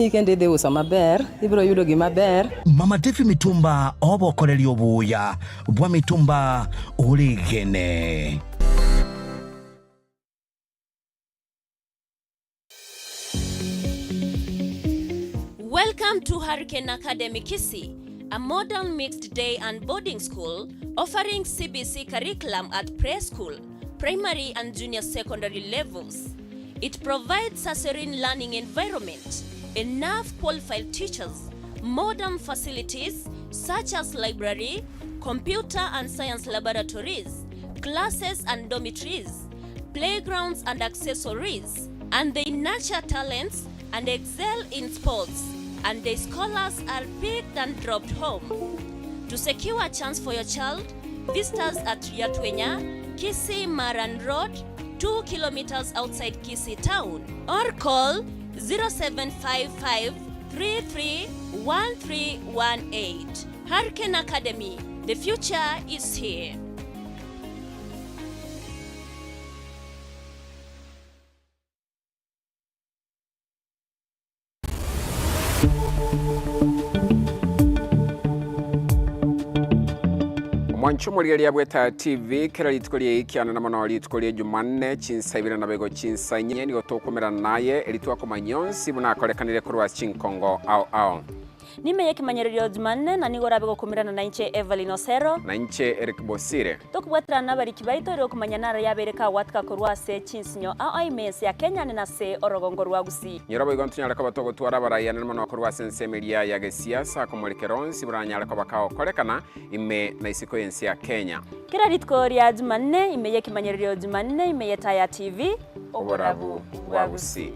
Ikende de usa maber, ibro yudo gi maber. Mama Devi mitumba obo koreli obuya, bwa mitumba oligene. Welcome to Hurricane Academy Kisii, a modern mixed day and boarding school offering CBC curriculum at preschool, primary and junior secondary levels. It provides a serene learning environment, enough qualified teachers, modern facilities such as library, computer and science laboratories, classes and dormitories, playgrounds and accessories, and they nurture talents and excel in sports, and their scholars are picked and dropped home. To secure a chance for your child, visit us at Yatwenya, Kisii Maran Road, 2 kilometers outside Kisii town, or call 0755 331318. Hurricane Academy, the future is here. Mwanchumo lya bweta TV kera litikolie ikiana na mwana litikolie Jumanne chinsabira na bego chinsanye ni otokomera naye elitwa ko manyonsi bunakolekanire kurwa chinkongo ao Nimeye kimanyerero Jumanne na nigora bego kumirana na inche Evelyn Osero na inche Eric Bosire tokubwatira nabari kibaito ro kumanyanara yabereka watka kurwa se chinsinyo ao imensi ya Kenya na se orogongo rwa Gusii nyorobo igontunyara kabato twara baraya na mwana kurwa sensemelia ya gesiasa komulekeronsi buranyara kabakao kolekana ime na isiko yensi ya Kenya kira litkoria Jumanne imeye kimanyerero Jumanne imeye Etaya TV oborabu wa Gusii.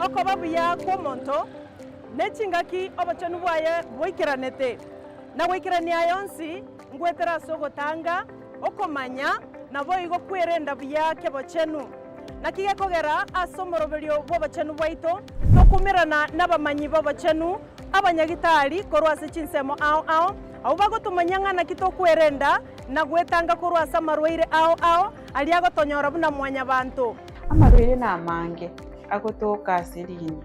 Okobabu ya komonto nechingaki obachanu bwaye boikiranete na boikirania yonsi ngwetera sogotanga okomanya na boigo kwerenda bya kebochenu na kige kogera asomoroberio bobachenu bwaito tokumirana nabamanyi bobachenu abanyagitari korwase chinsemo ao bagotumanyanga na kitokwerenda na gwetanga korwasa marwaire ao aliago tonyora buna mwanya bantu amarwaire na mange agotoka sirini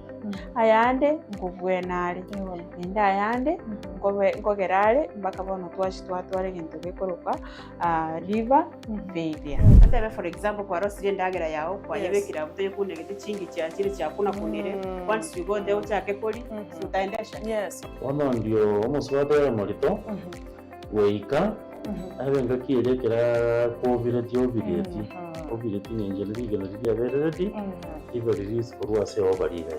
ayande ngubwenare enda ayande ngogerare mpaka bono twatware gintu gikoroka liver failure atebe for example kwa rosiri ndagera yao kwa yebekira butoye kunde giti chingi cya kiri cya kuna kunire once you go there uchake koli utaendesha ono ndio omuswatera morito weika abenga kirekera covid obireti nenjeli gana bereti ibo release kurwa se obariga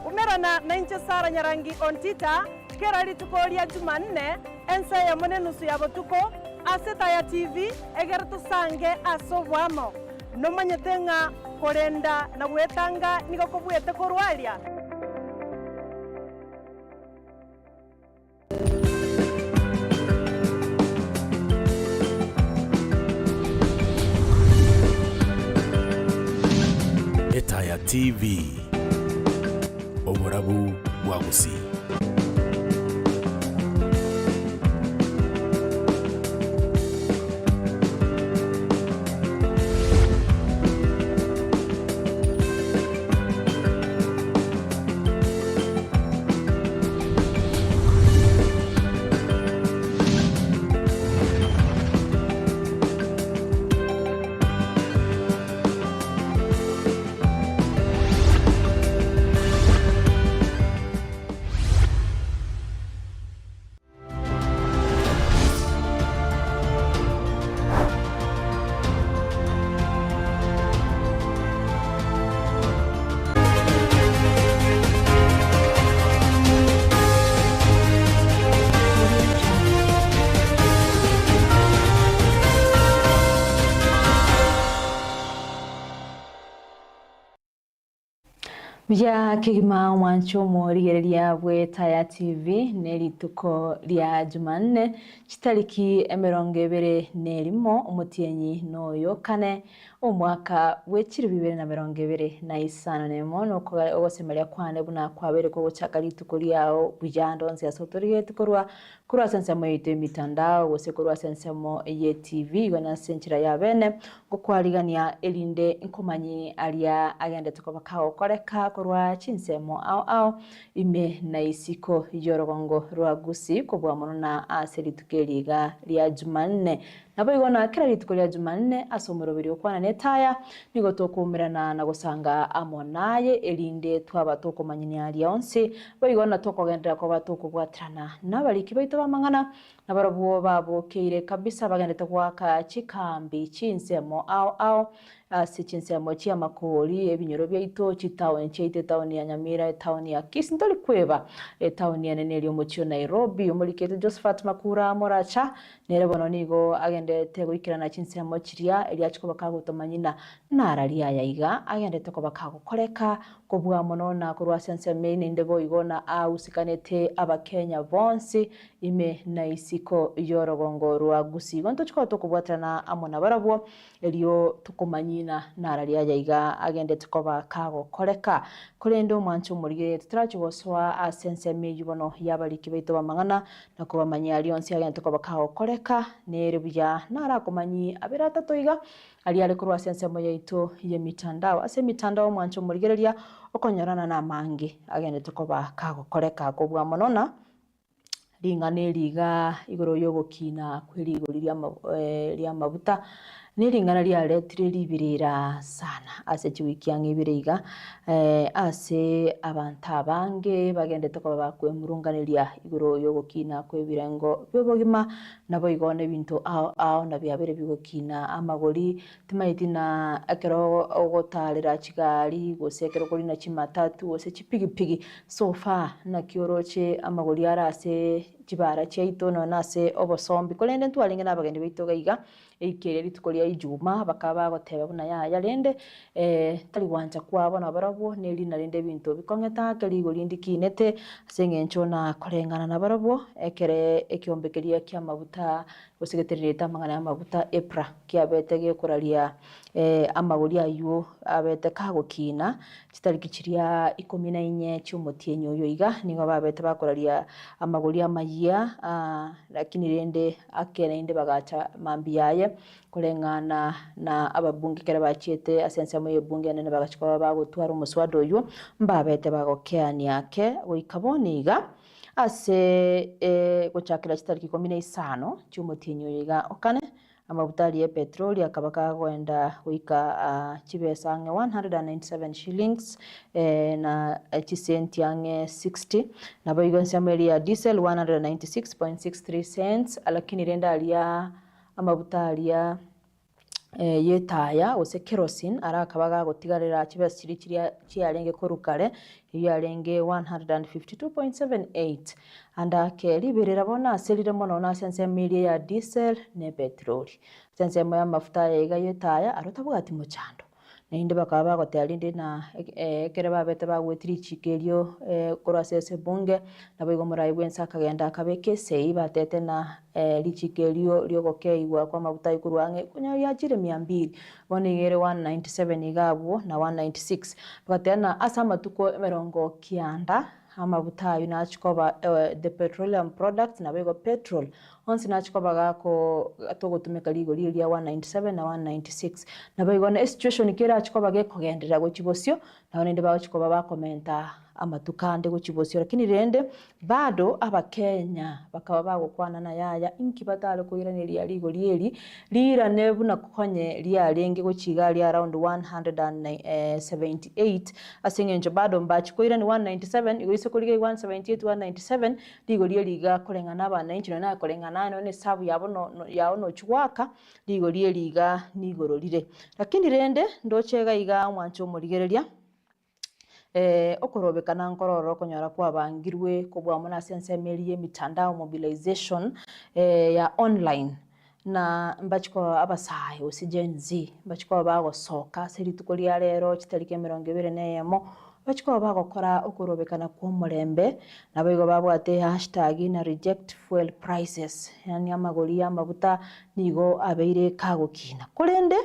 umerana na inche Sara Nyarangi ontita kera litukolia Jumanne ensa ya monenusu ya botuko Etaya TV egertu sange asobwamo no manyetenga korenda na bwetanga niko kubwete korwalia Etaya TV oborabu wa Gusii. Bya kigima mwancho murigereria bwe Etaya TV nerituko lya Jumanne chitariki 21 omutienyi noyo kane omwaka w'ekiro 2025 nemo noko ogosemeria kwane buna kwabere ko gochaka rituko lyao bujando nzi asotoriye tukorwa kurwa sensemo yite mitandao gose kurwa sensemo ye TV gona senchira ya bene gokwarigania elinde inkomanyi alia agende tukoba kao koreka kurwa chinsemo ao ime na isiko yorogongo rwagusi kubwa mono na aserituke lya Jumanne nabo igona kira rituko lya Jumanne asomero biri okwana ne Etaya nigo tokumirana na gusanga amonaye elinde twaba tokomanyini ali onse bo igona tokogendera ko batokubwatrana nabaliki baito bamangana nabarabo babo keire kabisa bagendete kwaka chikambi chinsemo ao sichinsemo chia makori ebinyoro byaito chitawe ncheite town ya Nyamira town ya Kisintoli kweba town ya Neneli omochio Nairobi omulikete Josephat Makura Moracha nerebono nigo agendete guikirana chinsemo chiria eliachiko bakagutomanyina nararia yaiga agendete ko bakagukoreka kobwa mono na kurwa senseme ndebo igona ausikanete abakenya bonsi ime na isiko yorogongo rwagusi gonto chiko tokubwatrana amona barabo elio tukomanyina nararia yaiga agendete ko bakagukoreka kurendo mwancho murige tutrachiboswa asenseme yubono yabaliki baito bamangana na kubamanya alionsi agendete ko bakagukoreka nerebuya narakomanyi abira tatoiga ali ale kurwa sensemo yaito ye mitandao ase mitandao mwancho murigereria okonyorana na mangi agendete ko bakagukoreka kobwa monona lingane liga igoro yogokina kwirigo lya mabuta nilingana lya letire libirira sana ase chiwiki yange ibiriga ase abanta bange bagendete ko bakwemurunganiria igoro yogokina kwebirengo byobogima nabo igone bintu ao na byabere bigokina amagori timaitina akero ogotarira chigari gosekero kuri na chimatatu ose chipigipigi sofa na kioroche amagori arase chibara chaito no nase obosombi kolende ntwalinge nabagende bito gaiga ikere ritukoria ijuma bakaba goteba buna ya lende tali wanja kwabo na barabo neli na lende bintu bikongeta kali golindi kinete sengencho na korengana na barabo ekere ekiombekeria kya mabuta gosegetereta mangana mabuta epra kya betege kuralia amagori ayo abete kagokina chitariki chiria 14 cy'umutienyo oyo iga nigo babete bakuralia amagori amayia lakini lende akene inde bagacha mambi yaye kulengana na ababunge kera bachiete asensemo yebunge nene bagachikwa bagotwara umuswado oyo mbabete bagokeani yake goikaboniga ase gochakira chitariki 15 cy'umutienyo yiga okane amabutali ya petroli akabaka kwenda wika chibesa ange 197 shillings na chisenti ange 60 na boigo nsameli ya diesel 196.63 cents lakini renda alia amabutali ya yetaya ose kerosene ara akabaga gotigarira chibesa chiri alenge korukare iyo alenge 152.78 anda keri birira bona selire mono na sensemili ya diesel ne petroli sensemo ya mafuta ya iga yetaya arotabuga ati muchando ninde bakaba bagoterinde na kere babete bagwetiri chikerio korasese bunge nabigo murai bwensa kagenda kabeke sei batete na lichikerio lyogokeigwa kwa mabuta ikuruange kunya yachire 200 bonigere 197 igabwo na 196 batena asa matuko emerongo kianda amabuta ayo nachikoba the petroleum products na bego petrol onsi nachikoba gako atogotumeka ligo lya 197 na 196 na bego na situation kera achikoba gekogendera gochibosio na nende bachikoba bakomenta amatukande gochibosio lakini rende bado abakenya bakaba bagokwana na yaya inkibatale kuiraniria ligo lieri lira nebu na kukonye lya lenge gochiga lya around 178 asengenjo bado mbachi kuira ni 197 igoise kulige 178 197 ligo liga kolengana bana inchino na kolengana no ne sabu yabo no chwaka ligo liga nigoro lire lakini rende ndochega iga mwancho murigereria okorobekana nkororo konyora kwa bangirwe kubwa mona sensemeli ye mitandao mobilization ya online na mbachiko abasayi osigenzi mbachiko bago soka serituko lya rero chitarike 21 bachiko bagokora okorobekana kwa omorembe nabo igo babwate hashtag na reject fuel prices yani amagori amabuta nigo abeire kagokina korende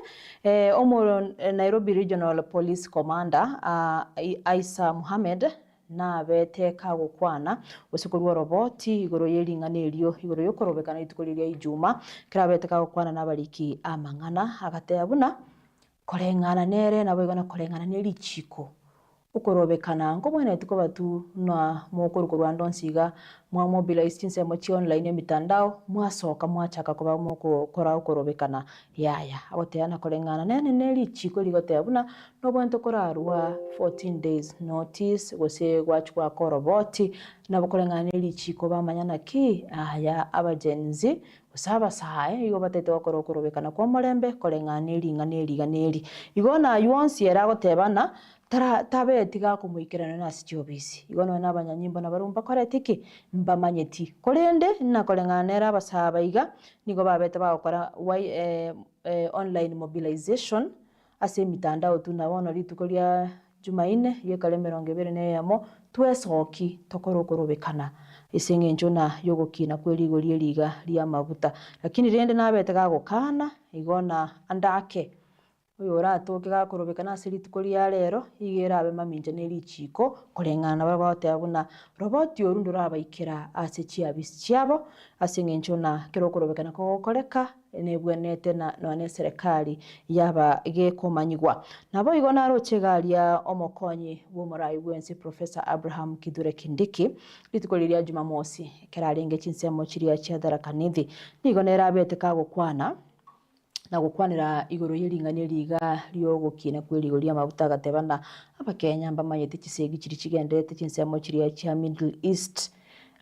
Nairobi Regional Police Commander Isa Mohammed na bete kagokwana usikorwa roboti igoro yering'anirio igoro yokorobekana itukoreria ijuma kirabete kagokwana nabariki amang'ana agatea buna koreng'ana nere nabo igona koreng'ana neri chiko ukorobekana ngo mwene tuko batu na mokorukorwa ndonsiga mwa mobilize chinsemo chi online mitandao mwasoka mwachaka kuba mukora ukorobekana yaya agoteana koreng'ana nene neri chiko ligotea buna no bwento korarwa 14 days notice gose gwachwa koroboti nabo koreng'ana neri chiko bamanyana ki aya abagenzi usaba sae igo batete bakora ukorobekana kwa morembe koreng'ana neri ng'aneri igona yuonsi era gotebana tabeti gakumwikirana nasi chiobisi igono n'abanyanyimbo nabarumba koretiki mbamanyeti korende na koreng'anera abasaba iga nigo babete bagokora online mobilization ase mitandao tunabono rituko ria Jumanne yekale 20 twesoki tokoro korobekana iseng'encho na yogokina kwerigoria riga ria maguta lakini rende nabete gagokana igona andake uyu uratoke gakorobekana ase rituko ria rero igera abe maminja neri chiko koreng'ana bagotea buna roboti oru ndorabaikera ase chiabisi chiabo ase ng'encho na kero korobekana kogokoreka nebwenete na none serikali yaba gekomanyigwa nabo igona roche garia omokonyi bw'omorai bwense Professor Abraham Kithure Kindiki rituko ria Jumamosi kerarenge chinsemo chiria chiadarakanithi nigona erabete kagokwana na gukwanira igoro yering'ania riga riogokina kwerigoria mabuta agatebana abakenya mbamanyete chisegi chiri chigendete chinsemo chiria chia Middle East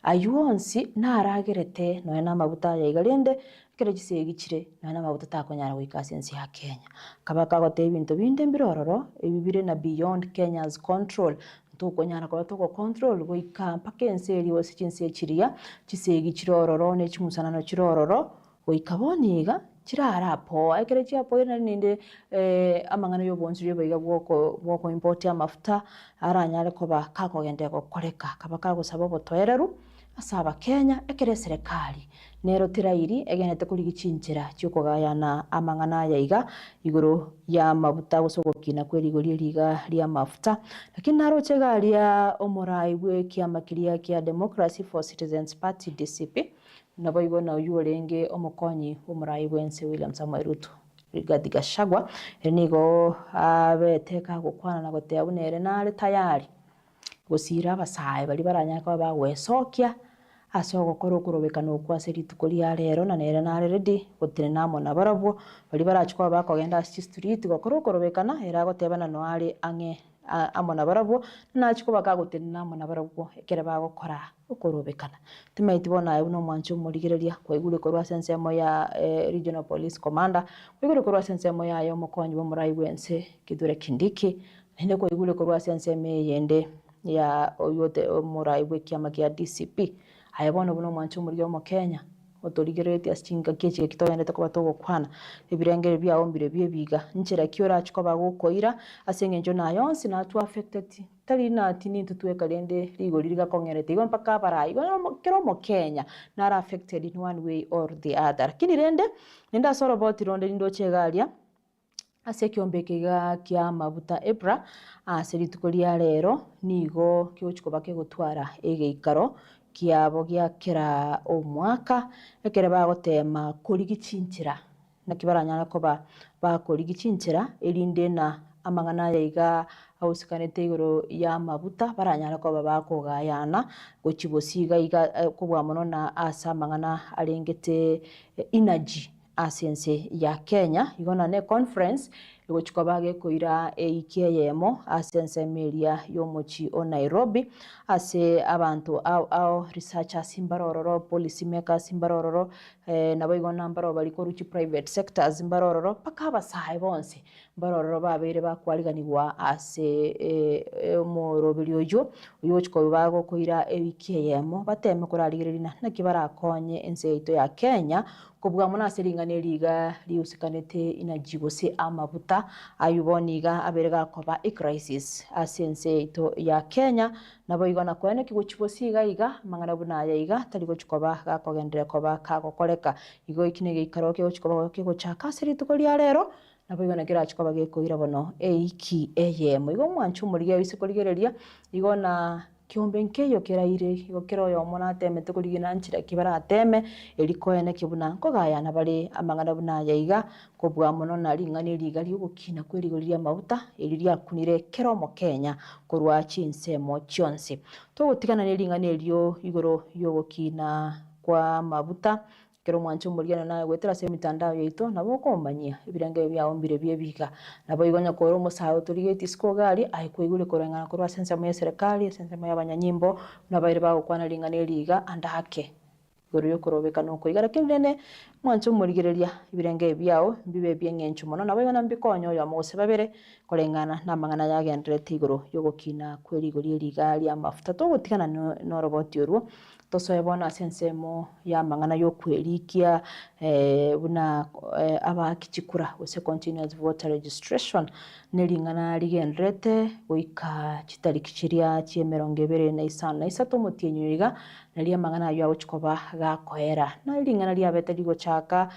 ayuonsi naragerete noe na mabuta ya igarende kero chisegi chire noe na mabuta takonyara goikasi ensi ya Kenya kabaka gote ebinto binde mbirororo ebibire na beyond Kenya's control tukonyana kwa tuko control goika mpaka ensi eri wose chinse chiria chisegi chirororo ne chimusanano chirororo goikaboniga chirarapo ekere chiapo ina ninde amang'ana yobonsi yobiga bwoko import ya mafuta aranyare koba kakogende gokoreka kaba kagosaba botoereru asaba Kenya ekere serikali nero tirairi egenete kurigichinjira cyokogayana amang'ana yaiga igoro ya mafuta gusogokina kwerigoria riga ria mafuta lakini naroche garia omorai bwe kiama kiria kia Democracy for Citizens Party DCP nabo igona uyurenge omokonyi omurai bwense William Samoei Ruto Rigathi Gachagua nigo abeteka gukwana na gotea bunere nare tayari gusira abasae bari baranyaka bagwesokia ase ogokora okorobekana okwase rituko ria rero na nere nare ready gotire namo na barabwo bari barachikwa bakogenda ase street gokora okorobekana era gotebana no ari ang'e amona barabwo nachiko bakagotire namo na barabwo ekere bagokora okorobekana timaiti bona uno mwancho murigereria kwaigure korwa sensemo ya Regional Police Commander kwaigure korwa sensemo ya yo mokonyi bomurai bwense Kithure Kindiki nende kwaigure korwa sensemo yende ya oyote omurai bwe kiama kia DCP ayabona buno mwancho muri yo Kenya otorigeretia chinga kiche kitoyendete kuba togokwana ebirengere bya ombire byebiga nchera kiora chiko bagokoira aseng'enjo nayonsi na tu affected tari na tini tutweka rende rigori rigakongerete igo mpaka barai kero mo Kenya nara affected in one way or the other kini rende nenda soro about ronde ndo chegaria ase kiombekega kia mabuta Ebra ase rituko ria rero nigo kyochiko bake gotwara egeikaro kiabo giakera omwaka ekere bagotema kurigichinchira na kibaranyana koba bakurigichinchira erinde na amang'ana yaiga ausikanete igoro ya mabuta baranyara koba bakogayana gochibosiga iga kubwa mono na asa amang'ana arengete energy asense ya Kenya igona ne conference igochiko bage koira eikeyemo asense media yomochi o Nairobi ase abantu au researchers imbarororo policy makers imbarororo nabo igona mbaro bali koruchi private sectors imbarororo paka abasae bonse barororo babere bakwariganirwa ase omorobiri oyo ochiko bago koira ewiki eyemo bateme kurarigererina naki barakonye ense ito ya Kenya kubwa muna seringane liga liusikanete inajigose amabuta ayuboniga aberega koba crisis asense ito ya Kenya nabo igona kwene kiguchibosiga iga mangana buna yaiga tarigo chikoba gakogendere koba kagokoreka igo ikinege ikaroke ochikoba kiguchaka serito kolia rero nabo igona kirachikoba gekoira bono eiki eyemo igo mwanchu muri wisikorigereria igona kiombe nkeyo keraire igo keroyo mona temete kurigina nchira kibara teme elikoene kibuna nkogaya bari amangana buna yaiga kubwa mono na ringani liga lyugukina kwerigoria mauta eliria kunire keromo Kenya kurwa chinsemo chionse togutigana ne ringani elio igoro yogukina kwa mabuta kero mwancho muriana nawe gwetera se mitandao yeito nabo komanyia ibirenge byaombire byebiga nabo igonya koro musaho turigeti skogari ayikoigure korengana korwa sense mu serikali sense mu yabanyanyimbo nabaire bago kwana ringane liga andake goro yokorobeka nuko igara kinene mwancho murigereria ibirenge byao bibe byengenchu mono nabo igona mbikonyo ya mose babere korengana namangana yagenderete igoro yogokina kweri liga ya mafuta to gutigana no roboti oruo tosoebona sensemo ya mangana yo kwerikia buna abakichikura wese continuous voter registration nelingana ligendrete goika chitarikichiria chiemerongebere na isato mutienyiga nalia mangana yo agochikoba gakoera na lingana lia bete ligo chaka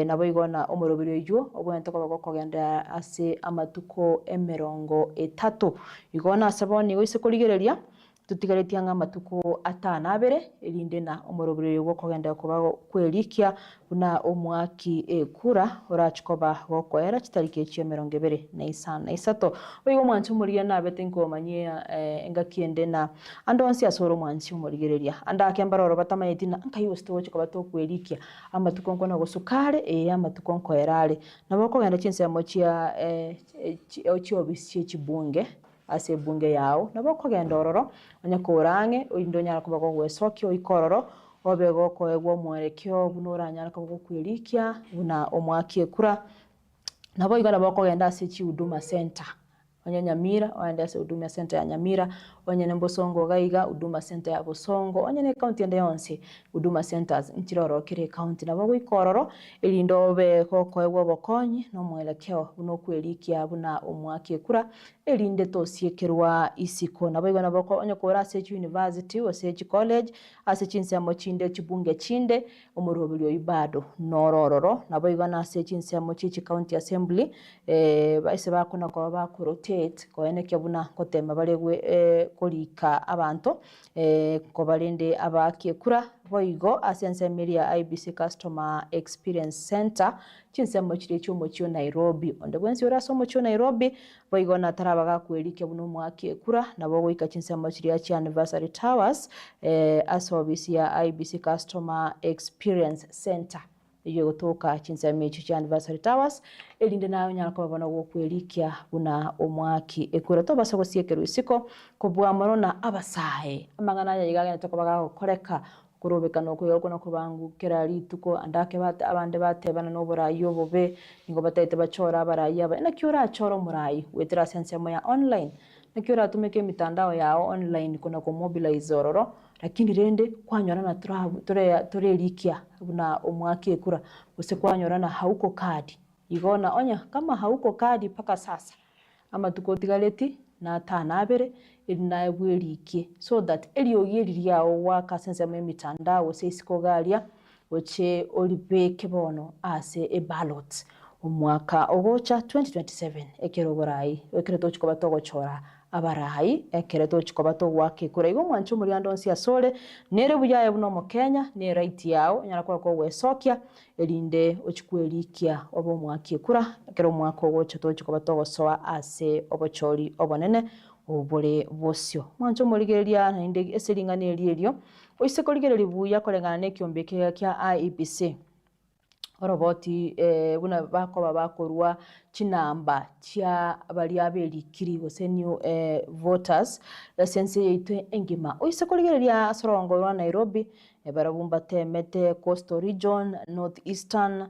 nabo igona omorobiri yo obwento koba kogenda ase amatuko emerongo 3 igona saboni wese koligereria tutigaretia nga matuko atana abere elinde na omorobire yo kogenda kuba kwerikia buna omwaki ekura orachikoba gokoera chitariki chiemerongebere na isato oyigo mwanchu muriya na bete nkomanyia engakiende na andonsi asoro mwanchu murigereria anda akembaroro batamayeti nkayo sto chikoba to kwerikia amatuko nkona gosukare amatuko nkoerare nabo kogenda chinse mochia ochiobisi chibunge ase bunge yao nabo kogenda ororo onya kurange indonya kuba go gwesokyo ikororo obego koegwo mwerekyo bunuranya ko kwirikia buna omwaki ekura nabo igara bakogenda ase chi huduma center onya Nyamira oenda ase huduma center ya Nyamira onya Nembosongo gaiga huduma center ya Bosongo onya ne county ende yonse huduma centers nchiroro kire county nabo ikororo elindo be ko koegwo bokonyi no mwelekeo buno kwirikia buna omwaki ekura elinde tosiekerwa isiko nabo igona bako onya kora ase university ase college ase chinsemo chinde chibunge chinde omurobiri oyibado norororo nabo igona ase chinsemo chichi county assembly baise bakuna ko bakurotate koene kyabuna kotema baregwe kolika abantu ko balinde abakiekura boigo ase Meria IBC Customer Experience Center chinsemo chire cyomo cyo Nairobi onde bwensi ora somo cyo Nairobi boigo na tarabaga kwelike buno mwaki ekura nabo goika chinsemo chire cha Anniversary Towers asobisi ya IBC Customer Experience Center iyo gotoka chinsemo cha Anniversary Towers elinde nayo nyalako babona go kwelikia buna omwaki ekura to basa gosiekeru isiko kubwa morona abasahe amangana yayigaga tokobaga koreka kurobeka no kuyo no kubangu kera rituko andake bate abande batebana no burayi obobe ngo batete bachora abarayi aba na kyora achoro murayi wetera sensemo ya online na kyora tumeke mitandao yao online kuna ko mobilize ororo lakini rende kwanyora na tore likia buna omwaki ekura use kwanyora na hauko kadi igona onya kama hauko kadi paka sasa ama tukotigaleti na tanabere elina ebwerikie so that eliogiriria waka sense me mitandao sesiko galia oche olibeke bono ase e ballot omwaka ogocha 2027 ekero borai ekero tochikoba togochora abarai ekero tochikoba togwake kura igo mwancho muri andonsi asole nere buyaye buno mu Kenya ne right yao nyara kwa wesokia elinde ochikwerikia obo mwaki kura ekero mwaka ogocha tochikoba togosoa ase obochori obonene obore bosio mwancho murigereria na inde eseringane elio oise korigereria buya korengana ne kyombeke kya IEBC oroboti buna bakoba bakorwa chinamba chia bali abeli kiri gose new voters sense yitwe engima oise korigereria sorongo rwa Nairobi barabumba temete coastal region north eastern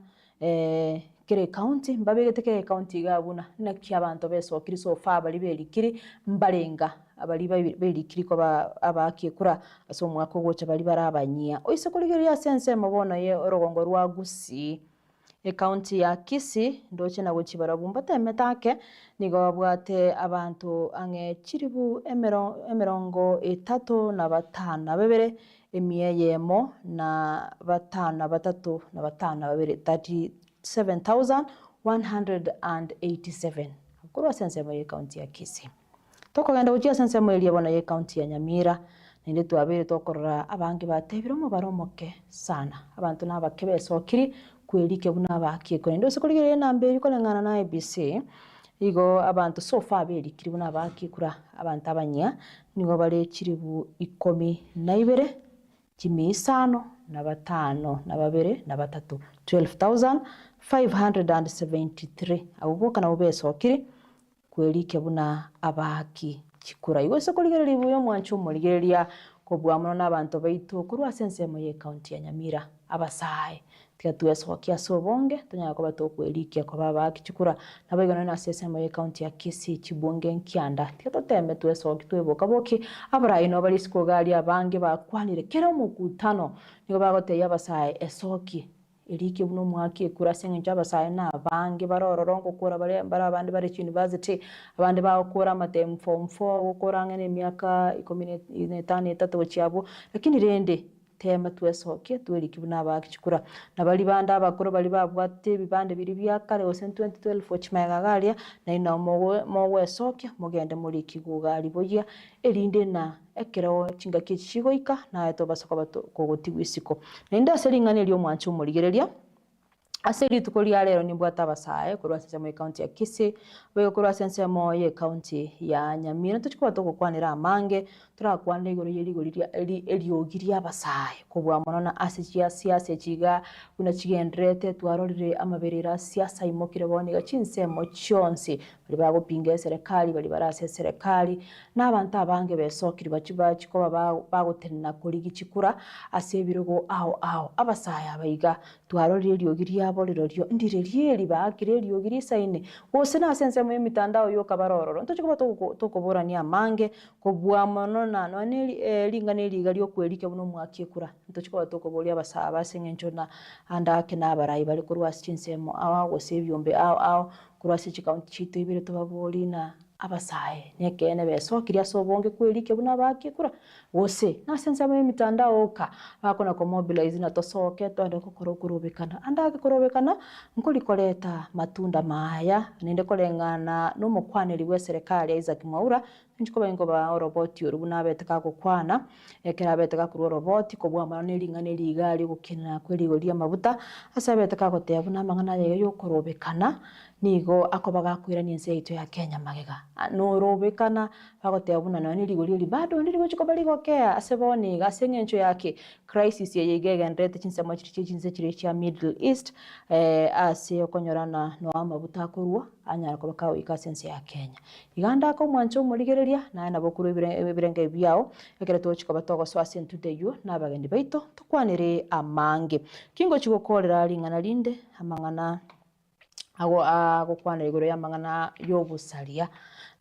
kere county mbabegete kere county gabuna naki abantu besokiri so far bali berikiri mbarenga abali berikiri ko abakikura aso mwako gocha bali barabanyia oise kuligeria sense mabona ye orogongo rwa Gusii county ya Kisii ndoche na gochibara bumbata emetake nigo babwate abantu ange chiribu emerongo 35 bebere emiyemo na batana batatu na batana babere 37,187 kurwa sense ya county ya Kisii toko genda gochia sense ya bona ye county ya Nyamira ninde twabere tokorora abangi batebiro mu baromoke sana abantu nabakebe sokiri kwelike buna bakikore ndo sikuligere nambe yuko ngana na ABC igo abantu so far berikiri buna bakikura abantu abanya nigo bare chiribu 12 5 na batano na babere na batatu 12,573 abuboka na ubesokiri kwelike buna abaki chikura igo sikuligere libuyo mwanchu muligereria kobwamono n'abantu baitu kurwa sense mo ye county ya Nyamira abasaye tika tuesokia sobonge tunya ko batokwelikia ko babaki chikura nabaigana na sense mo ye county ya Kisii chibonge nkianda tika totembe tuesoki tweboka boki abaraino bali sikogali abange bakwanire kera mukutano nigo bagote yabasaye esoki elike buno mwaki kura senge njabasaye na abange barororongo kura bari abandi bari university abandi bakora matem form 4 gukora ngene myaka 15 gochiabo lakini rende tema twesoke tweliki buna bakikura nabali banda abakoro bali babwate bibande biri byakare ose 2012 ochimagalia na ina mowesoke mugende muri kigugali boya elinde na ekero chinga kichigoika na eto basoko bato kogotigwisiko nenda selingane lyo mwanchu muligereria aseri tukoli lero nimbwata basaye kurwa sense mo county ya Kisii bego kurwa sense mo ye county ya Nyamira tuchikuba tokokwanira amange turakwanira igoro yeligoria eliogiria basaye kubwa monona asijia siasa chiga kuna chigendrete twarorire amaberera siasa imokire boniga chinse mo chonsi bali bagopinga serikali bali barase serikali n'abantu abange besokiri bachiba chikoba bagotenna kuri gichikura asebirogo ao abasaye abayiga twarorire eliogiria boliroryo ndirerieri bakireri ogiri saine wose na sense mu mitandao yo kabarororo ntochikuba tokoborania amange kobwamono na none lingane ligalyo kwelike buno mwakikura ntochikuba tokoboria basaba basengencho na andake na barayi bali kurwa chinsemo awa wose byombe ao kurwa county chito ibire tobaboli na abasaye nekene besokiria sobonge kwelike buna bakikura wose na sense mu mitandao oka bakona ko mobilize na tosoke twande kukorobekana andake korobekana nkolikoleta matunda maya nende kolengana no mukwaniri we serikali ya Isaac Mwaura nchikoba ngo ba robot yorubuna beteka ko Kwana ekera beteka ku robot ko bwa mano lingane ligali gukina kweli golia mabuta asa beteka ko tebuna mangana yo korobekana nigo akobaga kwirani ense ito ya Kenya magega no robekana bagotebuna nani ligoli bado ndiri chiko bali gokea aseboni gasengencho yake crisis ye yegega ndete chinsemo chinse chiri Middle East ase okonyorana no amabuta kurwa anyara ko bakawo ikasense ya Kenya iganda ko mwancho muligereria na nabokuru birenge byao ekere tochiko batogo swase ntudeyo nabagendi baito tukwanire amange kingo chikokolera lingana linde amangana ago kwanire igoro yamangana yobusalia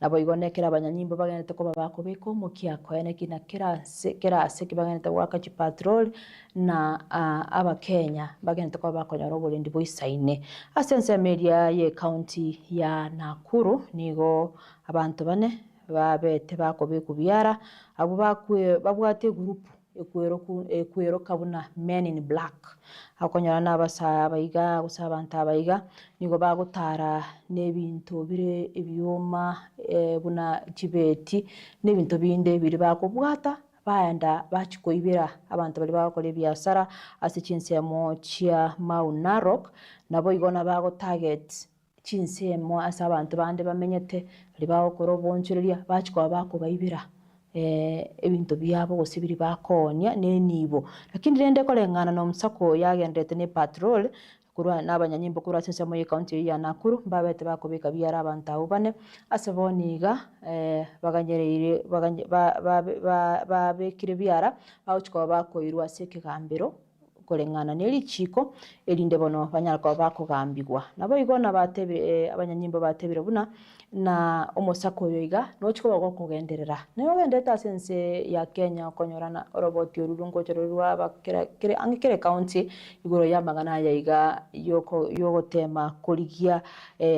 nabo igonekera abanyanyimbo bagenete ko babakobeko mukiako ene kina kerase kibagenete waka chi patrol na abakenya bagenete ko bakonyaro bolindi boisaine asense media ye county ya Nakuru nigo abantu bane babete bakobeko byara abo babwate group ekwero kabuna Men in Black akonyara nabasa abayiga gusabanta abayiga nigo bagutara nebintu bire ebyoma buna kibeti nebintu binde biri bakobwata baenda bachikoibira abantu bali bakole byasara asichinsemo chia Maunarok nabo igona bago target chinsemo asa abantu bande bamenyete bali bakoro bonchireria bachiko bakobaibira ebintu byabo gose biri bakonya nenibo lakini rende kolengana no musako yagendete ne patrol kurwa n'abanyanyimbo kurwa sense mu county ya Nakuru babete bakobeka byara abantu abane asaboniga baganyereire babekire byara bauchiko bakoirwa seke gambero kureng'ana neri chiko erinde bono banyarwa bakugambigwa nabo igona batebire abanyanyimbo batebire buna na omosako yoiga no chiko bagokugenderera nayo gendeta sense ya Kenya konyorana roboti orurungo chororwa bakere angikere county igoro ya magana yaiga yogotema kurigia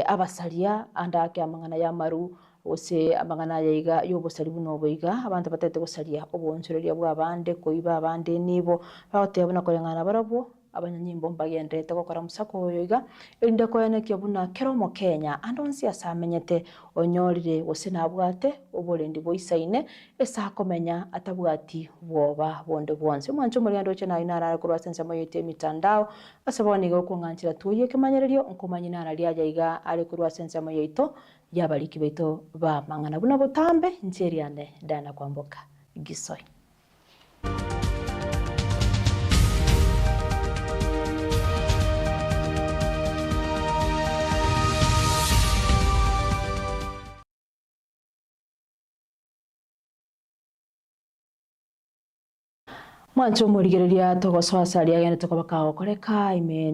abasaria andake amangana ya maru ose amangana yaiga yobosari buno boiga abantu batete gosaria obonchoreria bwa bande koiba abande nibo bagotebona koreng'ana barabwo abanyanyimbo mbagendete gokora musako yoiga erinde koyanekya buna keromo Kenya andonsi asamenyete onyorire gose nabwate oborendi boisaine esa komenya atabwati bwoba bonde bwonse mwancho muri ando chena inara kurwa sense moyete mitandao asaboni go kunganchira tuye kemanyererio nkomanyina ara lya yaiga ari kurwa sense moyito yabaliki beto ba mangana buna botambe ncheriane dana kwamboka Gisoi. Mwancho murigereria togoswasaria gene tokobaka okoreka ime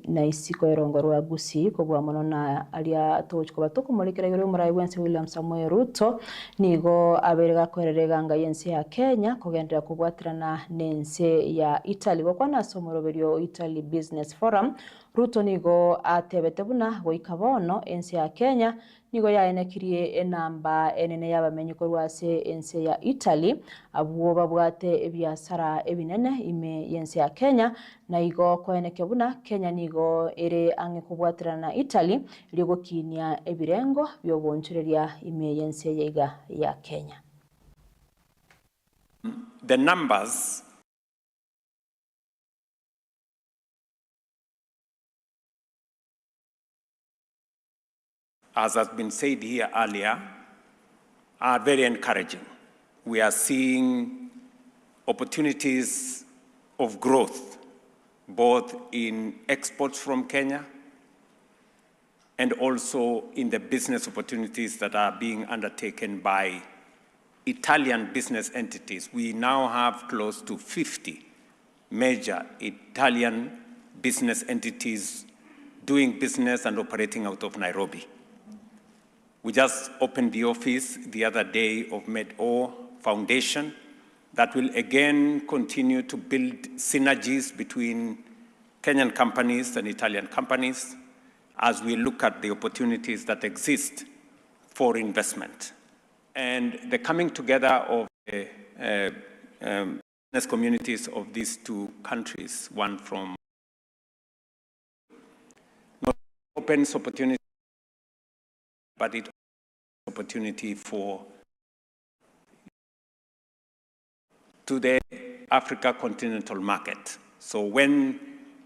na isiko erongo rwa gusi kobwa mono na aria tochikoba tokumurikira gero murai wense William Samuel Ruto nigo aberega kwererega nga yense ya Kenya kogendera kubwatirana nense ya Italy gokwana somoroberio Italy Business Forum Ruto nigo atebete buna goikabono ense ya Kenya nigo yaenekirie enamba enene yabamenyi korwase ense ya Italy abwo babwate ebyasara ebinene ime yense ya Kenya na igo koeneke buna Kenya nigo ere ange kubwatirana Italy ligo kinia ebirengo byobonchereria ime yense yega ya Kenya. The numbers as has been said here earlier, are very encouraging. We are seeing opportunities of growth, both in exports from Kenya and also in the business opportunities that are being undertaken by Italian business entities. We now have close to 50 major Italian business entities doing business and operating out of Nairobi. We just opened the office the other day of MedO Foundation that will again continue to build synergies between Kenyan companies and Italian companies as we look at the opportunities that exist for investment. And the coming together of the business communities of these two countries, one from not opens opportunity, but it opportunity to the Africa continental market. So when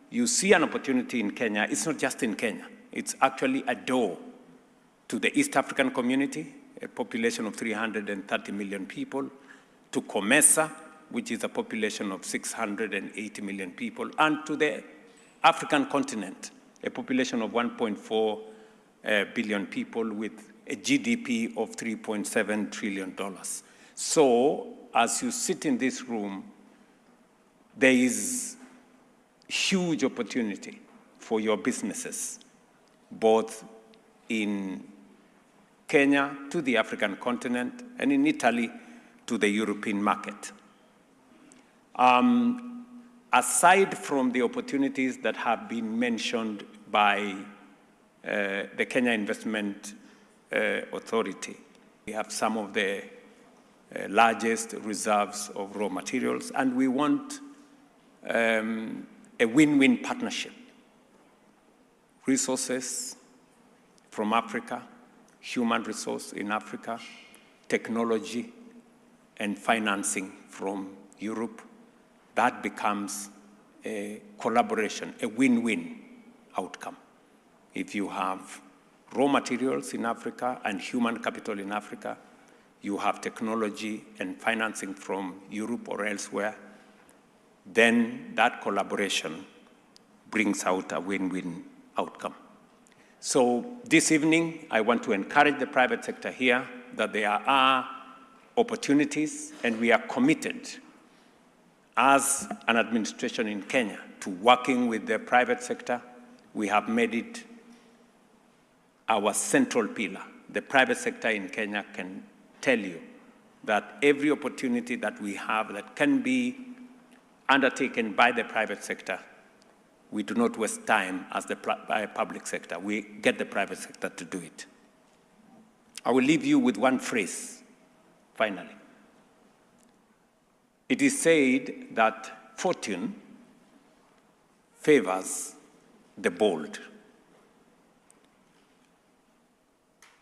you see an opportunity in Kenya, it's not just in Kenya. It's actually a door to the East African community, a population of 330 million people, to COMESA, which is a population of 680 million people, and to the African continent, a population of 1.4 billion people with a GDP of $3.7 trillion. So, as you sit in this room, there is huge opportunity for your businesses, both in Kenya to the African continent and in Italy to the European market. Aside from the opportunities that have been mentioned by the Kenya Investment Authority, we have some of the largest reserves of raw materials, and we want a win-win partnership. Resources from Africa, human resource in Africa, technology, and financing from Europe. That becomes a collaboration, a win-win outcome. If you have raw materials in Africa and human capital in Africa, you have technology and financing from Europe or elsewhere, then that collaboration brings out a win-win outcome. So this evening, I want to encourage the private sector here that there are opportunities, and we are committed as an administration in Kenya to working with the private sector, we have made it our central pillar. The private sector in Kenya can tell you that every opportunity that we have that can be undertaken by the private sector, we do not waste time as the public sector. We get the private sector to do it. I will leave you with one phrase, finally. It is said that fortune favors the bold,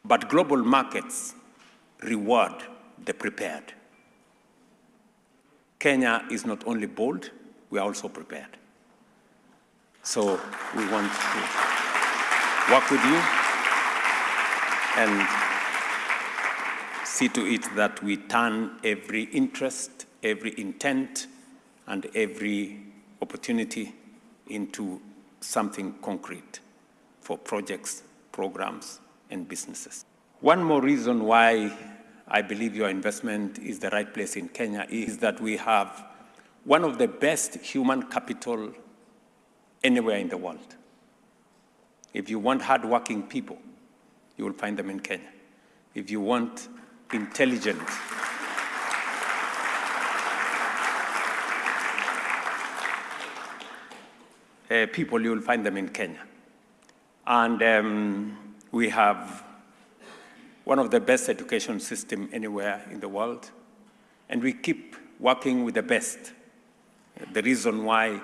but global markets reward the prepared. Kenya is not only bold, we are also prepared. So we want to work with you and see to it that we turn every interest, every intent, and every opportunity into something concrete for projects, programs, and businesses. One more reason why I believe your investment is the right place in Kenya is that we have one of the best human capital anywhere in the world. If you want hardworking people, you will find them in Kenya. If you want intelligent, people, you will find them in Kenya. And we have one of the best education systems anywhere in the world, and we keep working with the best. The reason why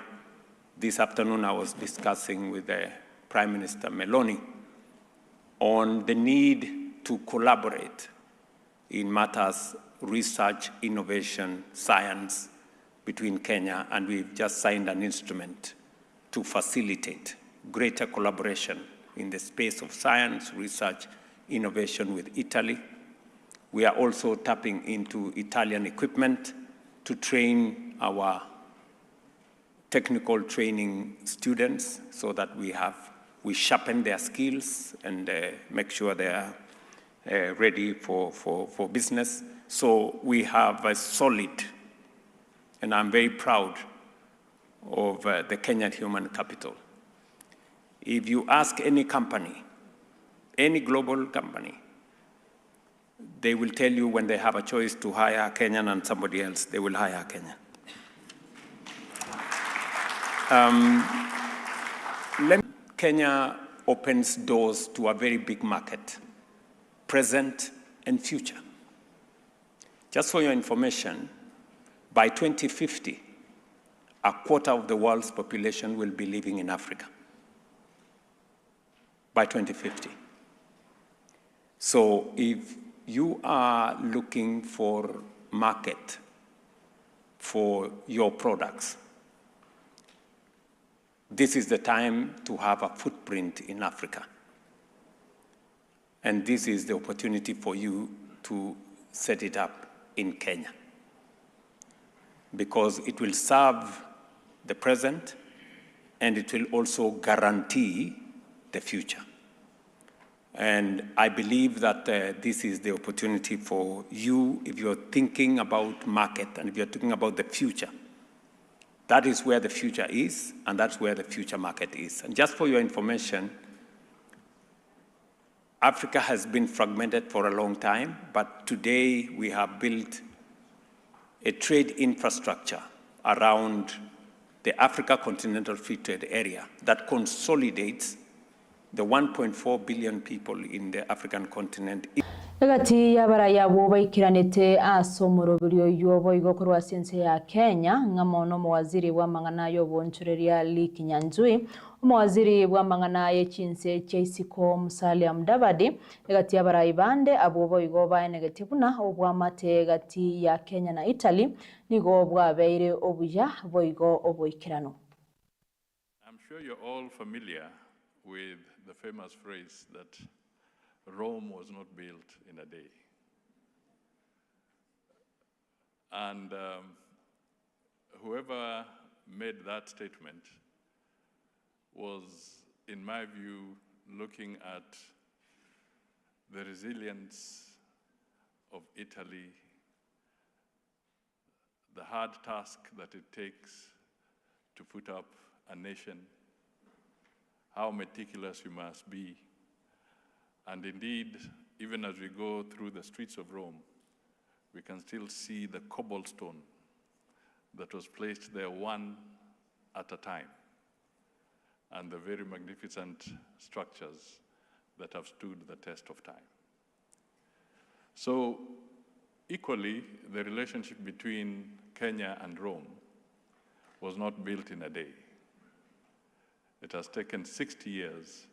this afternoon I was discussing with the Prime Minister Meloni on the need to collaborate in matters research, innovation, science between Kenya, and we've just signed an instrument to facilitate greater collaboration in the space of science, research, innovation with Italy. We are also tapping into Italian equipment to train our technical training students so that we sharpen their skills and make sure they are ready for business. So we have a solid, and I'm very proud of the Kenyan human capital. If you ask any company, any global company, they will tell you when they have a choice to hire a Kenyan and somebody else, they will hire a Kenyan. Kenya opens doors to a very big market, present and future. Just for your information, by 2050, a quarter of the world's population will be living in Africa. By 2050. So if you are looking for market for your products, this is the time to have a footprint in Africa. And this is the opportunity for you to set it up in Kenya, because it will serve the present and it will also guarantee the future. And I believe that this is the opportunity for you if you're thinking about market and if you're thinking about the future. That is where the future is, and that's where the future market is. And just for your information, Africa has been fragmented for a long time, but today we have built a trade infrastructure around the Africa Continental Free Trade Area that consolidates the 1.4 billion people in the African continent. Egati yabara yabo baikiranite asomoro bilio yobo igokorwa sense ya Kenya ngamono mawaziri wa mangana yobo nchureria likinyanzui mawaziri wa mangana yechinse cheisiko Musalia Mudavadi egati yabara ibande abobo igoba negativuna obwamate egati ya Kenya na Italy nigo bwabeire obuya boigo oboikirano. I'm sure you're all familiar with the famous phrase that Rome was not built in a day. And whoever made that statement was, in my view, looking at the resilience of Italy, the hard task that it takes to put up a nation, how meticulous you must be. And indeed, even as we go through the streets of Rome, we can still see the cobblestone that was placed there one at a time, and the very magnificent structures that have stood the test of time. So, equally, the relationship between Kenya and Rome was not built in a day. It has taken 60 years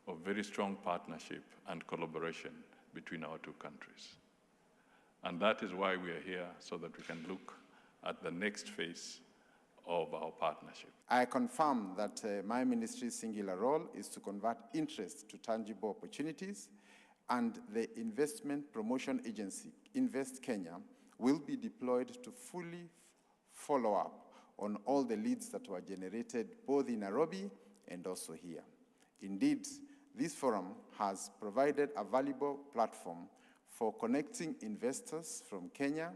of very strong partnership and collaboration between our two countries. And that is why we are here, so that we can look at the next phase of our partnership. I confirm that my ministry's singular role is to convert interest to tangible opportunities, and the investment promotion agency, Invest Kenya, will be deployed to fully follow up on all the leads that were generated both in Nairobi and also here. Indeed, this forum has provided a valuable platform for connecting investors from Kenya,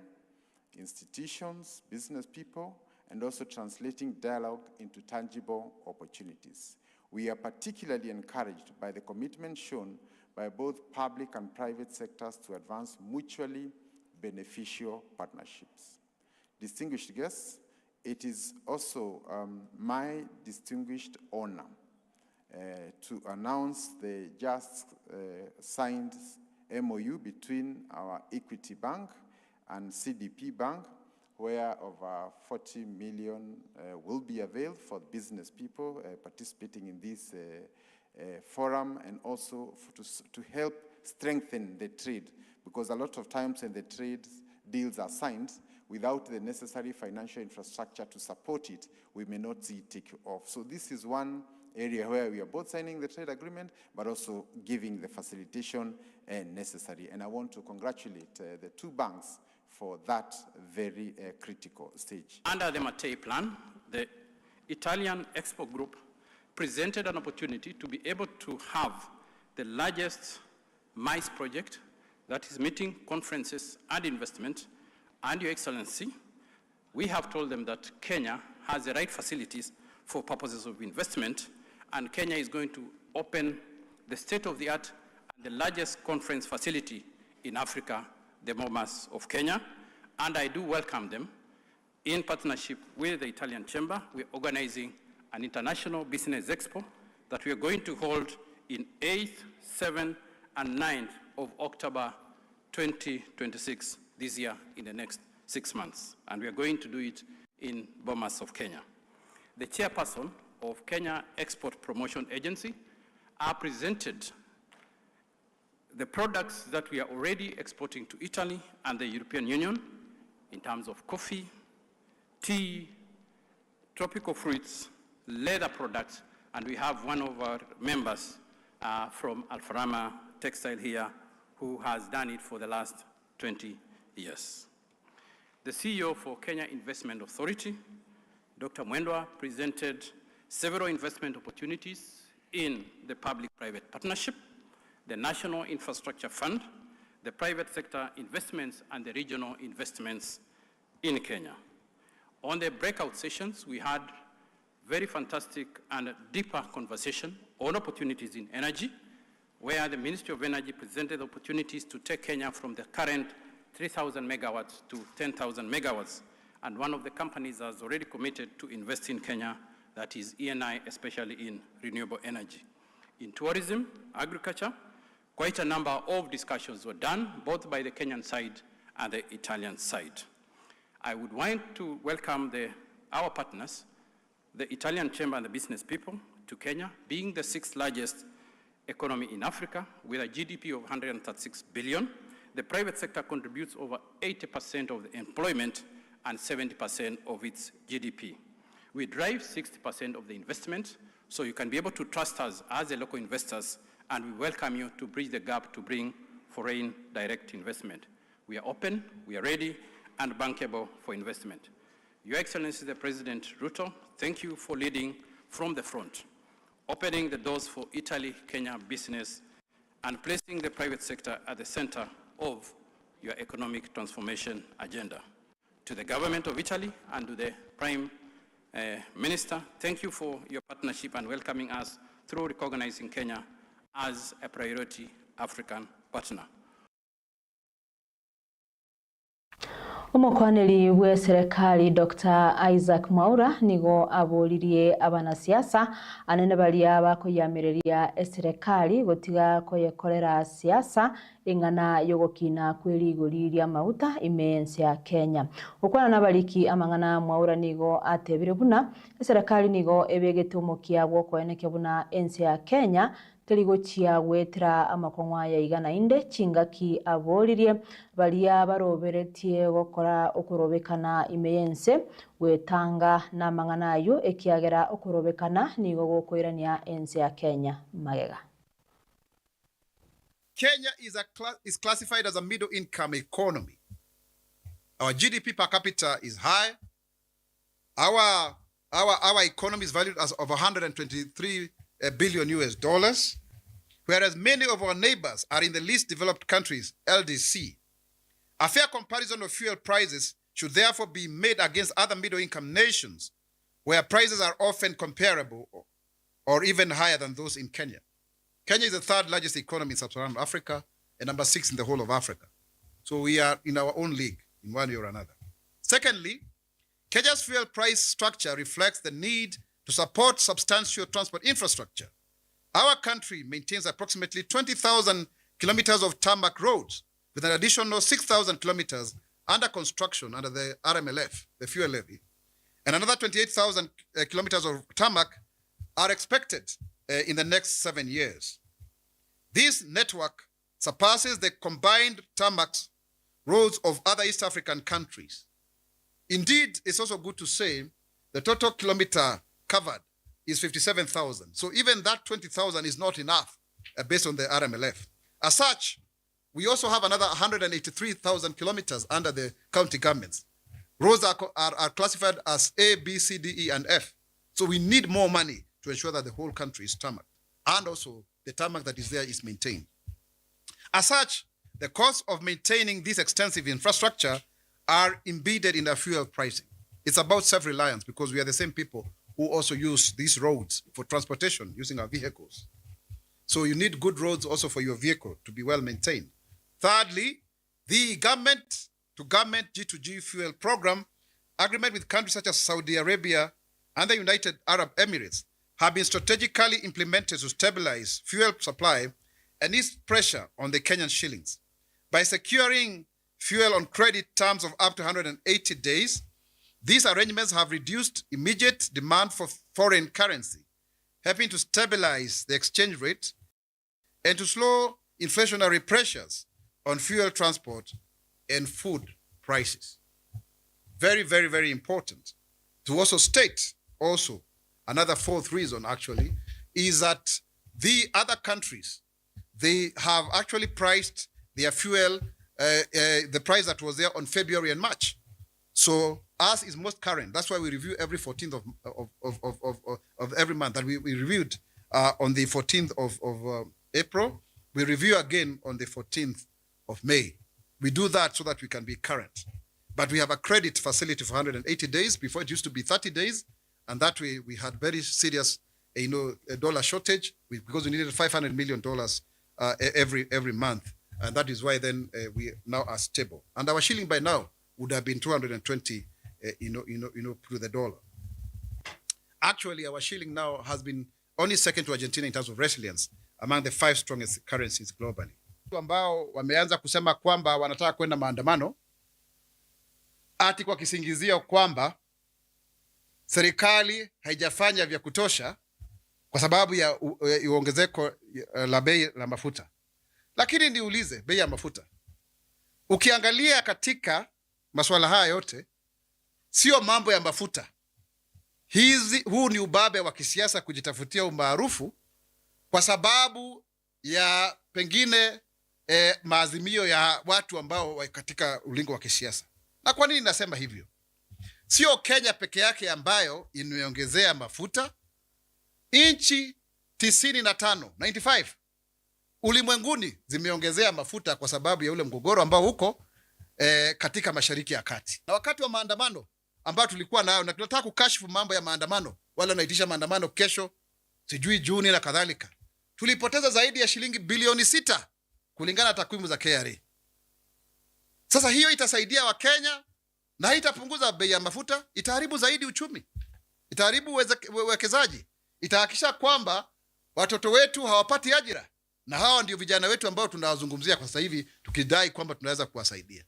institutions, business people, and also translating dialogue into tangible opportunities. We are particularly encouraged by the commitment shown by both public and private sectors to advance mutually beneficial partnerships. Distinguished guests, it is also my distinguished honor to announce the just signed MOU between our Equity Bank and CDP Bank, where over 40 million will be availed for business people participating in this forum, and also to help strengthen the trade, because a lot of times when the trade deals are signed, without the necessary financial infrastructure to support it, we may not see it take off. So this is one area where we are both signing the trade agreement, but also giving the facilitation necessary. And I want to congratulate the two banks for that very critical stage. Under the Mattei plan, the Italian Expo Group presented an opportunity to be able to have the largest MICE project, that is meeting, conferences, and investment. And Your Excellency, we have told them that Kenya has the right facilities for purposes of investment, and Kenya is going to open the state-of-the-art and the largest conference facility in Africa, the Bomas of Kenya, and I do welcome them. In partnership with the Italian Chamber, we're organizing an international business expo that we are going to hold in 8th, 7th, and 9th of October 2026, this year, in the next 6 months. And we are going to do it in Bomas of Kenya. The chairperson of Kenya Export Promotion Agency presented the products that we are already exporting to Italy and the European Union in terms of coffee, tea, tropical fruits, leather products, and we have one of our members from Alfarama Textile here who has done it for the last 20 years. The CEO for Kenya Investment Authority, Dr. Mwendwa, presented several investment opportunities in the public-private partnership, the National Infrastructure Fund, the private sector investments, and the regional investments in Kenya. On the breakout sessions, we had very fantastic and deeper conversation on opportunities in energy, where the Ministry of Energy presented opportunities to take Kenya from the current 3,000 megawatts to 10,000 megawatts. And one of the companies has already committed to invest in Kenya, that is ENI, especially in renewable energy. In tourism, agriculture, quite a number of discussions were done, both by the Kenyan side and the Italian side. I would want to welcome our partners, the Italian Chamber and the business people, to Kenya, being the 6th largest economy in Africa, with a GDP of 136 billion. The private sector contributes over 80% of the employment and 70% of its GDP. We drive 60% of the investment, so you can be able to trust us as the local investors, and we welcome you to bridge the gap to bring foreign direct investment. We are open, we are ready, and bankable for investment. Your Excellency, the President Ruto, thank you for leading from the front, opening the doors for Italy-Kenya business, and placing the private sector at the center of your economic transformation agenda. to the government of Italy and to the Prime Minister. Thank you for your partnership and welcoming us through recognizing Kenya as a priority African partner. Omukwaniri we serikali Dr. Isaac Mwaura nigo aburirie abanasiasa anene baria bakoyamereria serikali gotiga koyekorera siasa ingana yogokina kwiriguriria mauta imensi ya Kenya. Ukwana nabaliki amangana Mwaura nigo atebire buna serikali nigo ebegete umukia bwo kweneke buna ensi ya Kenya terigochia gwetera amakongwa ya igana inde chingaki aboririe baria baroberetie gokora okurobekana imeyense wetanga na manganayo ekiagera okurobekana nigo gokoirania ensi ya Kenya magega. Kenya is classified as a middle income economy. Our GDP per capita is high. Our economy is valued as of 123 billion US dollars, whereas many of our neighbors are in the least developed countries, LDC. A fair comparison of fuel prices should therefore be made against other middle-income nations, where prices are often comparable or even higher than those in Kenya. Kenya is the third largest economy in sub-Saharan Africa and number 6 in the whole of Africa. So we are in our own league in one way or another. Secondly, Kenya's fuel price structure reflects the need to support substantial transport infrastructure. Our country maintains approximately 20,000 kilometers of tarmac roads, with an additional 6,000 kilometers under construction under the RMLF, the fuel levy, and another 28,000 kilometers of tarmac are expected in the next 7 years. This network surpasses the combined tarmac roads of other East African countries. Indeed, it's also good to say the total kilometer covered is 57,000. So even that 20,000 is not enough based on the RMLF. As such, we also have another 183,000 kilometers under the county governments. Roads are classified as A, B, C, D, E, and F. So we need more money to ensure that the whole country is tarmac, and also the tarmac that is there is maintained. As such, the cost of maintaining this extensive infrastructure are embedded in our fuel pricing. It's about self-reliance because we are the same people who also use these roads for transportation using our vehicles. So you need good roads also for your vehicle to be well maintained. Thirdly, the government-to-government G2G fuel program agreement with countries such as Saudi Arabia and the United Arab Emirates have been strategically implemented to stabilize fuel supply and ease pressure on the Kenyan shillings. By securing fuel on credit terms of up to 180 days, these arrangements have reduced immediate demand for foreign currency, helping to stabilize the exchange rate and to slow inflationary pressures on fuel transport and food prices. Very, very, very important. To also state another fourth reason actually is that the other countries, they have actually priced their fuel, the price that was there on February and March. So ours is most current. That's why we review every 14th of every month. That we reviewed on the 14th of April. We review again on the 14th of May. We do that so that we can be current. But we have a credit facility for 180 days. Before it used to be 30 days. And that way we had very serious a dollar shortage because we needed $500 million every month. And that is why then we now are stable. And our shilling by now would have been 220 to the dollar. Actually, our shilling now has been only second to Argentina in terms of resilience among the 5 strongest currencies globally. Ambao wameanza kusema kwamba wanataka kwenda maandamano ati kwa kisingizio kwamba serikali haijafanya vya kutosha kwa sababu ya uongezeko la bei la mafuta. Lakini niulize, bei ya mafuta, ukiangalia katika masuala haya yote, sio mambo ya mafuta. Huu ni ubabe wa kisiasa kujitafutia umaarufu kwa sababu ya pengine maazimio ya watu ambao katika ulingo wa kisiasa. Na kwa nini nasema hivyo? Sio Kenya peke yake ambayo imeongezea mafuta. Nchi 95 ulimwenguni zimeongezea mafuta kwa sababu ya ule mgogoro ambao huko katika Mashariki ya Kati. Na wakati wa maandamano ambayo tulikuwa nayo, na tunataka kukashifu mambo ya maandamano, wale wanaitisha maandamano kesho, sijui Juni na kadhalika, tulipoteza zaidi ya shilingi bilioni 6 kulingana na takwimu za KRA. Sasa hiyo itasaidia Wakenya na itapunguza bei ya mafuta, itaharibu zaidi uchumi, itaharibu uwekezaji, itahakikisha kwamba watoto wetu hawapati ajira, na hawa ndio vijana wetu ambao tunawazungumzia kwa sasa hivi tukidai kwamba tunaweza kuwasaidia.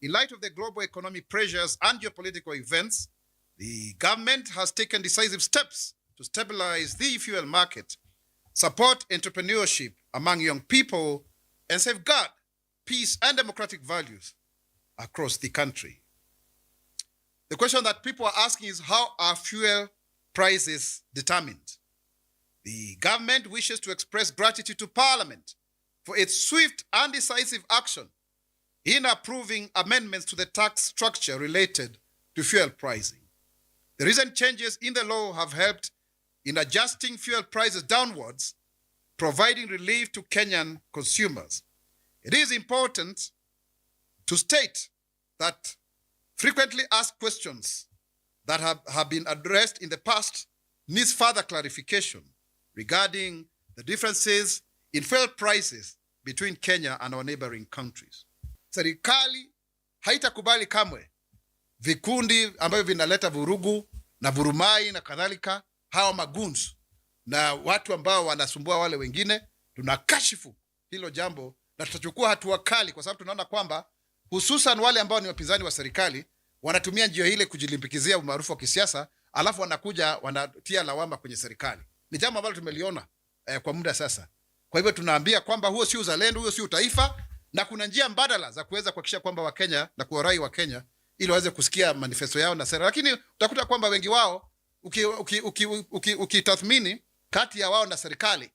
In light of the global economic pressures and geopolitical events, the government has taken decisive steps to stabilize the fuel market, support entrepreneurship among young people, and safeguard peace and democratic values across the country. The question that people are asking is, how are fuel prices determined? The government wishes to express gratitude to Parliament for its swift and decisive action in approving amendments to the tax structure related to fuel pricing. The recent changes in the law have helped in adjusting fuel prices downwards, providing relief to Kenyan consumers. It is important to state that frequently asked questions that have been addressed in the past needs further clarification regarding the differences in fuel prices between Kenya and our neighboring countries. Serikali haitakubali kamwe vikundi ambavyo vinaleta vurugu na vurumai na kadhalika, hawa maguns na watu ambao wanasumbua wale wengine. Tunakashifu hilo jambo na tutachukua hatua kali, kwa sababu tunaona kwamba hususan wale ambao ni wapinzani wa serikali wanatumia njia ile kujilimbikizia umaarufu wa kisiasa, alafu wanakuja wanatia lawama kwenye serikali. Ni jambo ambalo tumeliona kwa muda sasa. Kwa hivyo tunaambia kwamba huo si uzalendo, huo si utaifa, na kuna njia mbadala za kuweza kuhakikisha kwamba Wakenya na kuwarai wa Kenya ili waweze kusikia manifesto yao na sera. Lakini utakuta kwamba wengi wao ukitathmini kati ya wao na serikali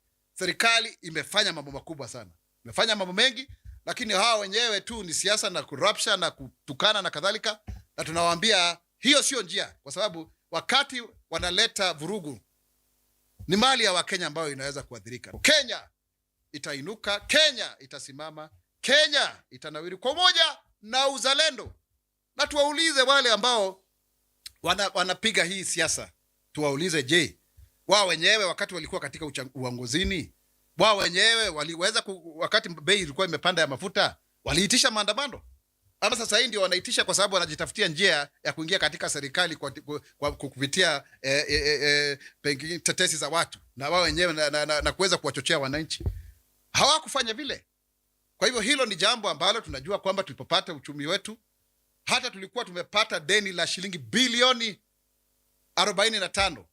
imefanya mambo makubwa sana. Imefanya mambo mengi, lakini hao wenyewe tu ni siasa na corruption na kutukana na kadhalika, na tunawaambia hiyo sio njia, kwa sababu wakati wanaleta vurugu ni mali ya Wakenya ambayo inaweza kuathirika. Kenya itainuka, Kenya itasimama, Kenya itanawiri kwa umoja na uzalendo. Na tuwaulize wale ambao wanapiga hii siasa, tuwaulize, je, wao wenyewe wakati walikuwa katika uongozini, wao wenyewe waliweza wakati bei ilikuwa imepanda ya mafuta, waliitisha maandamano? Ama sasa hii ndio wanaitisha kwa sababu wanajitafutia njia ya kuingia katika serikali kwa kupitia pengine tetesi za watu na wao wenyewe na kuweza kuwachochea wananchi? Hawakufanya vile. Kwa hivyo hilo ni jambo ambalo tunajua kwamba tulipopata uchumi wetu, hata tulikuwa tumepata deni la shilingi bilioni 45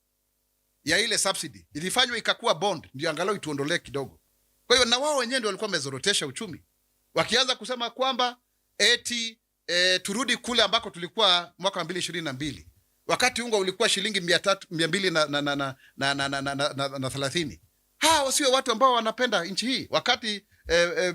ya ile subsidy, ilifanywa ikakuwa bond ndio angalau ituondolee kidogo. Kwa hiyo na wao wenyewe ndio walikuwa wamezorotesha uchumi, wakianza kusema kwamba eti turudi kule ambako tulikuwa mwaka wa 2022 wakati unga ulikuwa shilingi 230. Hawa sio watu ambao wanapenda nchi hii. Wakati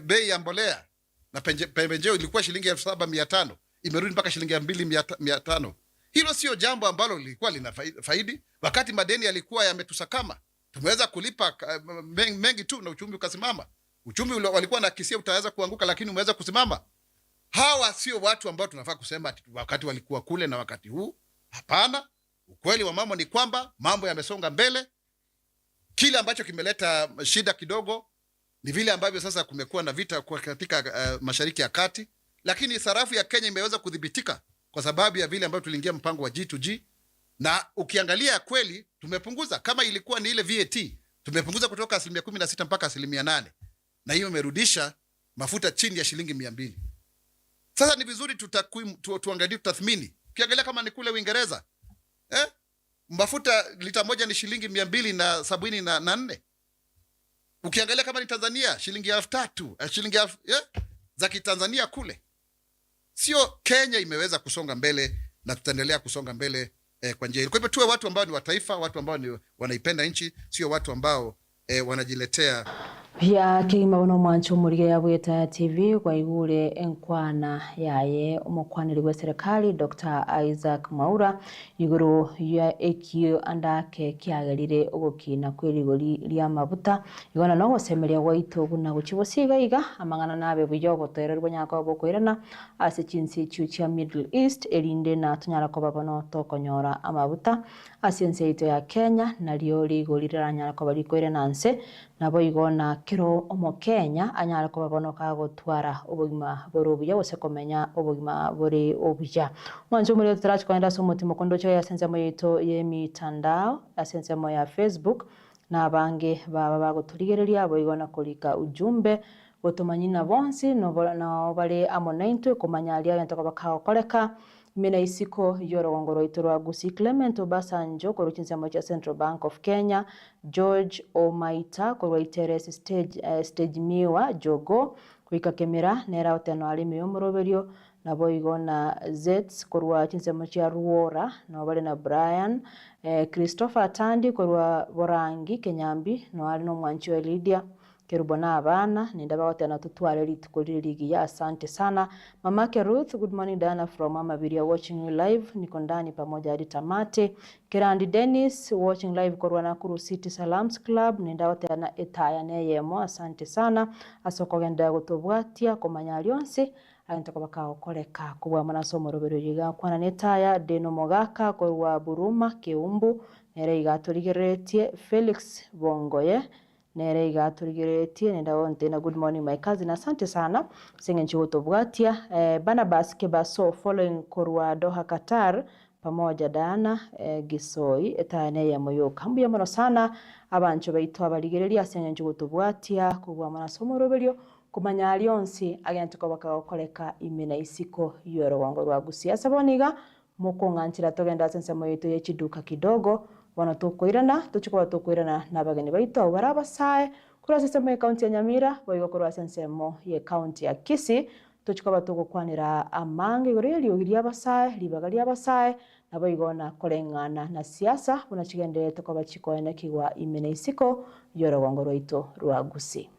bei ya mbolea na pembejeo ilikuwa shilingi 7,500, imerudi mpaka shilingi 2,500. Hilo sio jambo ambalo lilikuwa lina faidi. Wakati madeni yalikuwa yametusakama, tumeweza kulipa mengi tu na uchumi ukasimama. Uchumi walikuwa na kisia utaweza kuanguka, lakini umeweza kusimama. Hawa sio watu ambao tunafaa kusema wakati walikuwa kule na wakati huu. Hapana, ukweli wa mambo ni kwamba mambo yamesonga mbele. Kile ambacho kimeleta shida kidogo ni vile ambavyo sasa kumekuwa na vita katika Mashariki ya Kati, lakini sarafu ya Kenya imeweza kudhibitika kwa sababu ya vile ambavyo tuliingia mpango wa G2G, na ukiangalia kweli tumepunguza. Kama ilikuwa ni ile VAT, tumepunguza kutoka 16% mpaka 8%, na hiyo imerudisha mafuta chini ya shilingi 200. Sasa ni vizuri tuangalie, tutathmini. Ukiangalia kama ni kule Uingereza, mafuta lita moja ni shilingi 274. Ukiangalia kama ni Tanzania, shilingi 3,000, shilingi za kitanzania kule. Sio Kenya imeweza kusonga mbele, na tutaendelea kusonga mbele kwa njia hii. Kwa hivyo tuwe watu ambao ni wataifa, watu ambao ni wanaipenda nchi, sio watu ambao wanajiletea Ya kigima bono mwancho murige ya Etaya TV kwa igure enkwana yaye umukwaniri wa serikali Dr. Isaac Mwaura iguru ya ekio andake kiagerire ogokina kwirigori lya mabuta igona no gosemeria gwaito guna guchibosiga iga amangana nabe buyo botererwa nyako bokwirana ase chinsi chuchia Middle East erinde na tunyara ko babono tokonyora amabuta asiense ito ya Kenya na liori golira nyara ko bari kwirana nse nabo igona kiro omo Kenya anyara ko babonoka gotwara obugima borobuya bose komenya obugima bore obuya mwanzo muri tutarachi kwenda so mutimo kondocho ya sense moyito ye mitandao ya sense ya Facebook na bange baba bagoturigereria abo igona kulika ujumbe botomanyina bonsi no bale amonaintwe komanya ali agento bakao koleka mina isiko yorongoro itorwa Gusi Clement Obasanjo koruchinsemo cha Central Bank of Kenya George Omaita korwa iteres stage miwa jogo kuika kemera nera oteno ali miyomoroberio nabo igona Zets korwa chinsemo cha Ruora no bale na Brian Christopher Tandi korwa Borangi Kenyambi no ali no mwanchi wa Lydia kerubona abana ninda bawatena tutware litukolire ligi ya asante sana mamake Ruth. Good morning Diana from Mama Biria watching you live niko ndani pamoja hadi tamate. Kerandi Dennis watching live korwa Nakuru City Salams Club ninda watena Etaya neyemo asante sana asoko genda gutobwatia komanya lyonse ayintako bakaokoleka kubwa manasomo robero yiga Kwana Etaya Deno Mogaka korwa Buruma Keumbu nere igaturigeretie Felix Bongoye nere igaturigeretie nenda wonte na good morning my cousin asante sana sengenchi utobwatia Barnabas Kebaso following korwa Doha Qatar pamoja Dana Gisoi Etane ya moyo kambuya mono sana abancho baito abaligereria sengenchi utobwatia kubwa manasomo roberio kumanya alionsi agenti ko bakakoleka imena isiko yoro wango rwa Gusi asaboniga mukunganchira togenda sense moyito yechiduka kidogo wana tukwirana tuchiko tukwirana nabageni baito barabasae kura sesemo county ya Nyamira boigo kura sensemo ye county ya Kisii tuchiko batugukwanira amange goreli ogiria basae libagali abasae nabo igona kolengana na siasa unachigendete ko bachiko ene kigwa imene isiko yoro wango rwaito rwa Gusi.